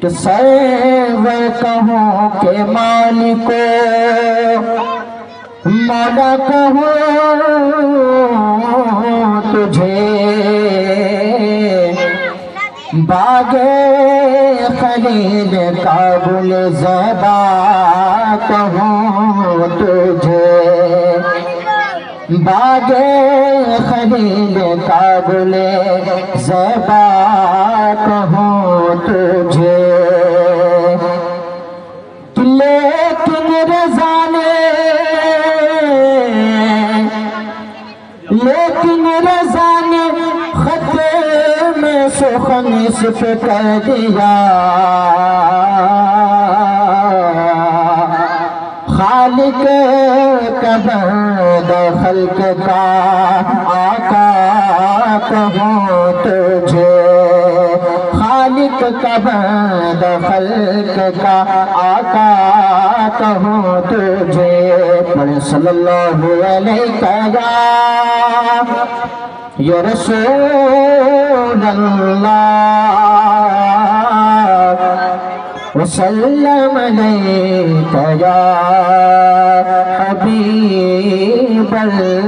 کہ سرور کہوں کہ مالکو مولا کہوں تجھے باغ خلیل کابل زیبا کہوں تجھے باغ خلیل کابل زیبا کہوں تجھے لیکن رضا نے خط میں سخن اس پہ کر دیا خالق کا بندہ خلق کا آقا کہوں تجھے خالق کا بندہ خلق کا آقا کہوں تجھے پڑھ صلی اللہ علیہ یا رسول اللہ وسلم علیک یا حبیب اللہ